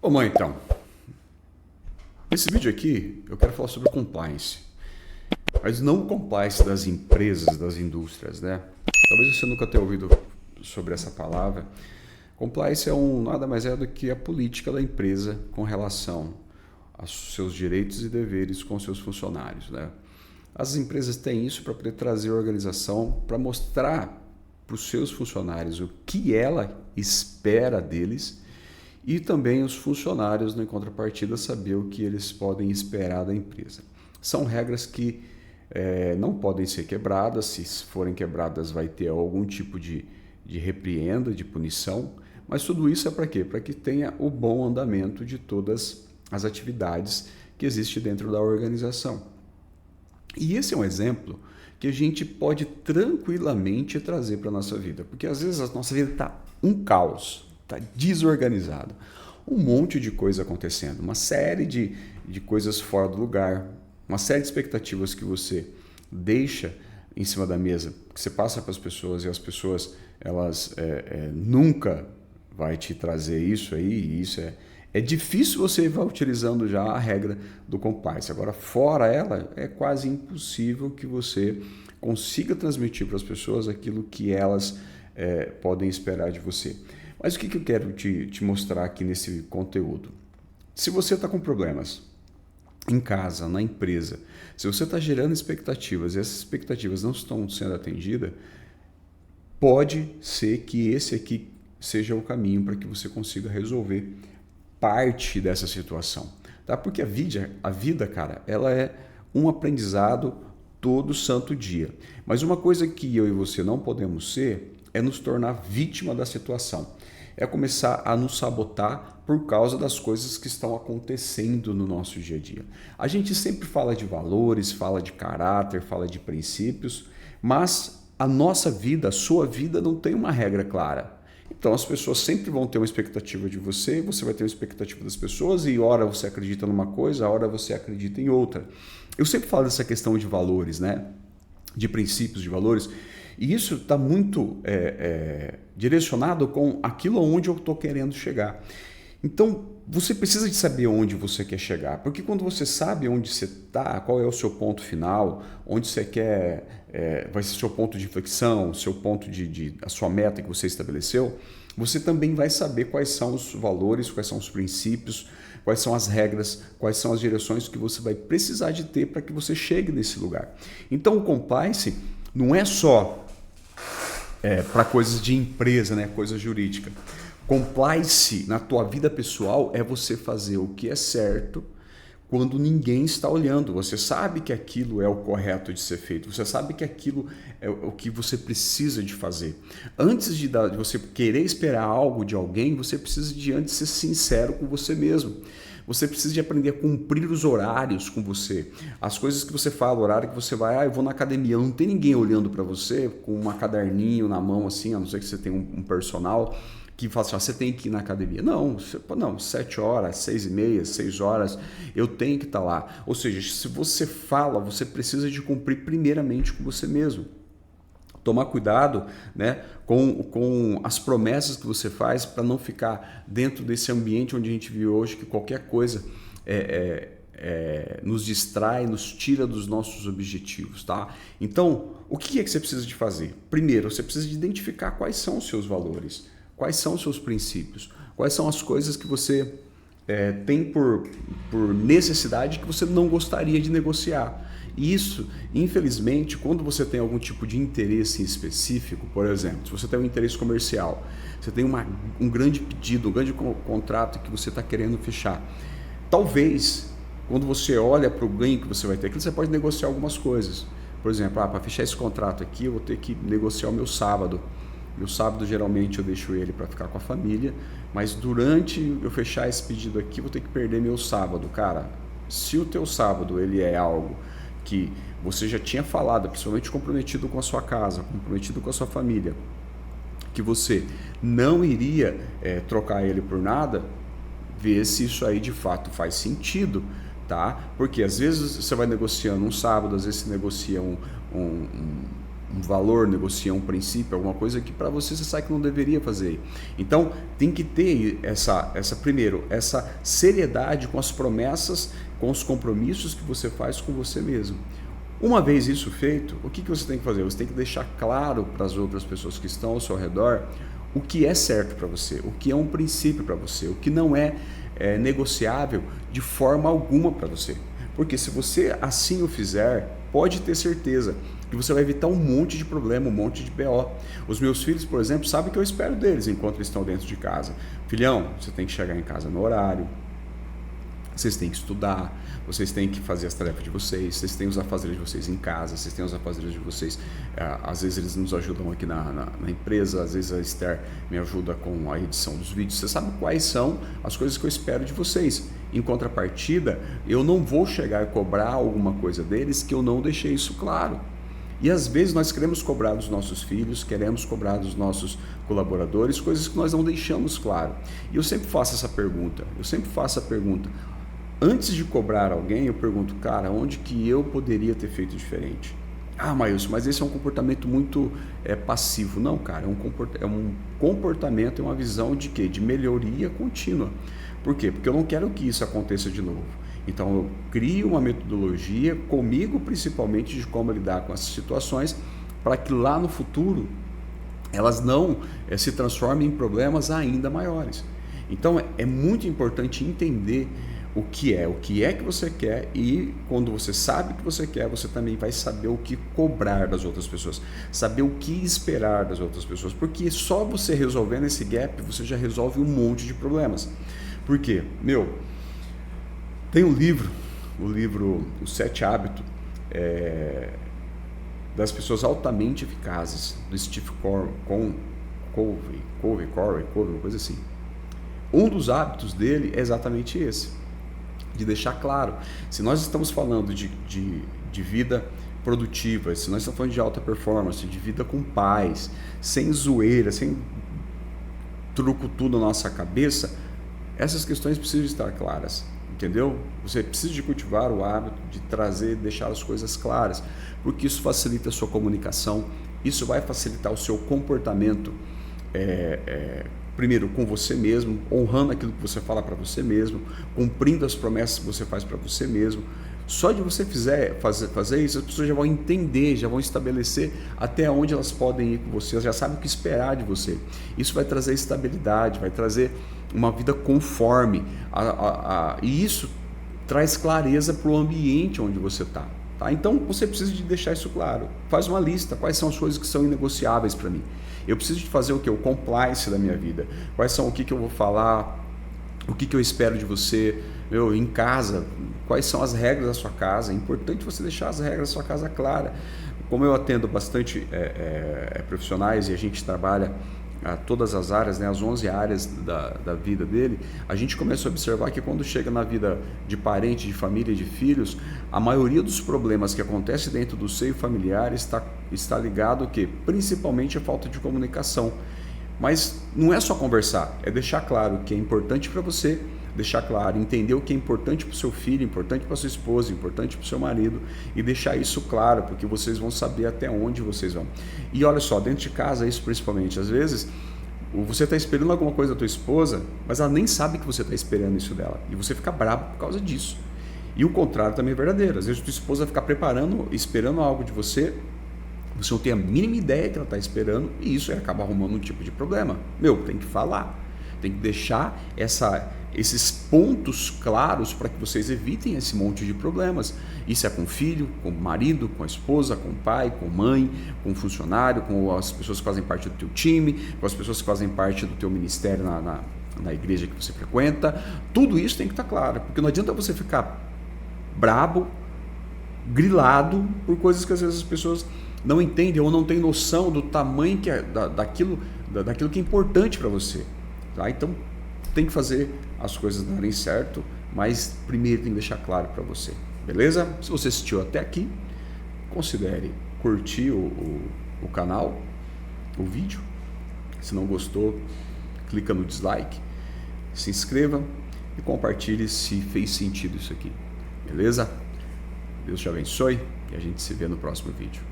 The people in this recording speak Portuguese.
Vamos lá então. Nesse vídeo aqui eu quero falar sobre compliance, mas não o compliance das empresas, das indústrias, né? Talvez você nunca tenha ouvido sobre essa palavra. Compliance nada mais é do que a política da empresa com relação aos seus direitos e deveres com seus funcionários, né? As empresas têm isso para poder trazer a organização, para mostrar para os seus funcionários o que ela espera deles e também os funcionários, em contrapartida, saber o que eles podem esperar da empresa. São regras que não podem ser quebradas. Se forem quebradas, vai ter algum tipo de repreenda, de punição, mas tudo isso é para quê? Para que tenha o bom andamento de todas as atividades que existem dentro da organização. E esse é um exemplo que a gente pode tranquilamente trazer para a nossa vida, porque às vezes a nossa vida está um caos, está desorganizado, um monte de coisa acontecendo, uma série de coisas fora do lugar, uma série de expectativas que você deixa em cima da mesa, que você passa para as pessoas e as pessoas elas nunca vai te trazer isso aí, e isso é difícil você vai utilizando já a regra do compliance. Agora, fora ela, é quase impossível que você consiga transmitir para as pessoas aquilo que elas podem esperar de você. Mas o que eu quero te mostrar aqui nesse conteúdo? Se você está com problemas em casa, na empresa, se você está gerando expectativas e essas expectativas não estão sendo atendidas, pode ser que esse aqui seja o caminho para que você consiga resolver parte dessa situação, tá? Porque a vida, cara, ela é um aprendizado todo santo dia. Mas uma coisa que eu e você não podemos ser é nos tornar vítima da situação. É começar a nos sabotar por causa das coisas que estão acontecendo no nosso dia a dia. A gente sempre fala de valores, fala de caráter, fala de princípios, mas a nossa vida, a sua vida não tem uma regra clara. Então as pessoas sempre vão ter uma expectativa de você, você vai ter uma expectativa das pessoas e hora você acredita numa coisa, hora você acredita em outra. Eu sempre falo dessa questão de valores, né? De princípios, de valores, e isso está muito direcionado com aquilo onde eu estou querendo chegar. Então você precisa de saber onde você quer chegar, porque quando você sabe onde você está, qual é o seu ponto final, onde você quer, vai ser seu ponto de inflexão, seu ponto a sua meta que você estabeleceu, você também vai saber quais são os valores, quais são os princípios, quais são as regras, quais são as direções que você vai precisar de ter para que você chegue nesse lugar. Então o compliance não é só para coisas de empresa, né, coisa jurídica. Compliance na tua vida pessoal é você fazer o que é certo quando ninguém está olhando. Você sabe que aquilo é o correto de ser feito. Você sabe que aquilo é o que você precisa de fazer. Antes de você querer esperar algo de alguém, você precisa de antes ser sincero com você mesmo. Você precisa de aprender a cumprir os horários com você. As coisas que você fala, o horário que você vai, eu vou na academia, não tem ninguém olhando para você com um caderninho na mão assim, a não ser que você tenha um personal que fala assim, você tem que ir na academia. Não, 7 horas, 6h30, 6 horas, eu tenho que estar lá. Ou seja, se você fala, você precisa de cumprir primeiramente com você mesmo. Tomar cuidado, né, com as promessas que você faz para não ficar dentro desse ambiente onde a gente vive hoje, que qualquer coisa nos distrai, nos tira dos nossos objetivos, tá? Então, o que é que você precisa de fazer? Primeiro, você precisa de identificar quais são os seus valores, quais são os seus princípios, quais são as coisas que você tem por necessidade que você não gostaria de negociar. E isso, infelizmente, quando você tem algum tipo de interesse específico, por exemplo, se você tem um interesse comercial, você tem um grande pedido, um grande contrato que você está querendo fechar, talvez, quando você olha para o ganho que você vai ter aqui, você pode negociar algumas coisas. Por exemplo, para fechar esse contrato aqui, eu vou ter que negociar o meu sábado. Meu sábado, geralmente, eu deixo ele para ficar com a família, mas durante eu fechar esse pedido aqui, eu vou ter que perder meu sábado. Cara, se o teu sábado ele é algo que você já tinha falado, principalmente comprometido com a sua casa, comprometido com a sua família, que você não iria trocar ele por nada, ver se isso aí de fato faz sentido, tá? Porque às vezes você vai negociando um sábado, às vezes você negocia valor, negocia um princípio, alguma coisa que para você sabe que não deveria fazer. Então tem que ter essa seriedade com as promessas, com os compromissos que você faz com você mesmo. Uma vez isso feito, o que você tem que fazer? Você tem que deixar claro para as outras pessoas que estão ao seu redor o que é certo para você, o que é um princípio para você, o que não é negociável de forma alguma para você. Porque se você assim o fizer, pode ter certeza que você vai evitar um monte de problema, um monte de BO. Os meus filhos, por exemplo, sabem o que eu espero deles enquanto eles estão dentro de casa. Filhão, você tem que chegar em casa no horário, vocês têm que estudar, vocês têm que fazer as tarefas de vocês têm os afazeres de vocês em casa, vocês têm os afazeres de vocês, às vezes eles nos ajudam aqui na empresa, às vezes a Esther me ajuda com a edição dos vídeos, você sabe quais são as coisas que eu espero de vocês. Em contrapartida, eu não vou chegar a cobrar alguma coisa deles que eu não deixei isso claro. E às vezes nós queremos cobrar dos nossos filhos, queremos cobrar dos nossos colaboradores, coisas que nós não deixamos claro. E eu sempre faço essa pergunta, antes de cobrar alguém, eu pergunto, cara, onde que eu poderia ter feito diferente? Ah, Maílson, mas esse é um comportamento muito passivo. Não, cara, é um comportamento, é uma visão de quê? De melhoria contínua. Por quê? Porque eu não quero que isso aconteça de novo. Então eu crio uma metodologia, comigo principalmente, de como lidar com essas situações, para que lá no futuro elas não se transformem em problemas ainda maiores. Então é muito importante entender o que é que você quer, e quando você sabe o que você quer, você também vai saber o que cobrar das outras pessoas, saber o que esperar das outras pessoas, porque só você resolvendo esse gap, você já resolve um monte de problemas. Por quê? Tem um livro, o livro Os 7 Hábitos das Pessoas Altamente Eficazes, do Steve Covey, uma coisa assim. Um dos hábitos dele é exatamente esse, de deixar claro, se nós estamos falando de vida produtiva, se nós estamos falando de alta performance, de vida com paz, sem zoeira, sem truco tudo na nossa cabeça, essas questões precisam estar claras, entendeu? Você precisa de cultivar o hábito de deixar as coisas claras, porque isso facilita a sua comunicação, isso vai facilitar o seu comportamento, primeiro com você mesmo, honrando aquilo que você fala para você mesmo, cumprindo as promessas que você faz para você mesmo. Só de você fazer isso, as pessoas já vão entender, já vão estabelecer até onde elas podem ir com você, elas já sabem o que esperar de você. Isso vai trazer estabilidade, vai trazer uma vida conforme, e isso traz clareza para o ambiente onde você está. Tá? Então você precisa de deixar isso claro. Faz uma lista, quais são as coisas que são inegociáveis para mim. Eu preciso de fazer o que? O compliance da minha vida. Quais são o que eu vou falar, o que eu espero de você, em casa, quais são as regras da sua casa. É importante você deixar as regras da sua casa claras. Como eu atendo bastante profissionais e a gente trabalha todas as áreas, né, as 11 áreas da vida dele, a gente começa a observar que quando chega na vida de parente, de família, de filhos, a maioria dos problemas que acontecem dentro do seio familiar está ligado ao quê? Principalmente a falta de comunicação. Mas não é só conversar, é deixar claro o que é importante para você, deixar claro, entender o que é importante para o seu filho, importante para sua esposa, importante para o seu marido, e deixar isso claro, porque vocês vão saber até onde vocês vão. E olha só, dentro de casa, isso principalmente, às vezes você está esperando alguma coisa da tua esposa, mas ela nem sabe que você está esperando isso dela, e você fica bravo por causa disso. E o contrário também é verdadeiro, às vezes a tua esposa fica esperando algo de você, você não tem a mínima ideia que ela está esperando, e isso acaba arrumando um tipo de problema. Tem que falar, tem que deixar esses pontos claros para que vocês evitem esse monte de problemas. Isso é com o filho, com o marido, com a esposa, com o pai, com a mãe, com o funcionário, com as pessoas que fazem parte do teu time, com as pessoas que fazem parte do teu ministério na igreja que você frequenta. Tudo isso tem que estar claro, porque não adianta você ficar brabo, grilado por coisas que às vezes as pessoas não entendem ou não têm noção do tamanho daquilo que é importante para você. Tá? Então tem que fazer as coisas darem certo, mas primeiro tem que deixar claro para você, beleza? Se você assistiu até aqui, considere curtir o canal, o vídeo. Se não gostou, clica no dislike, se inscreva e compartilhe se fez sentido isso aqui, beleza? Deus te abençoe e a gente se vê no próximo vídeo.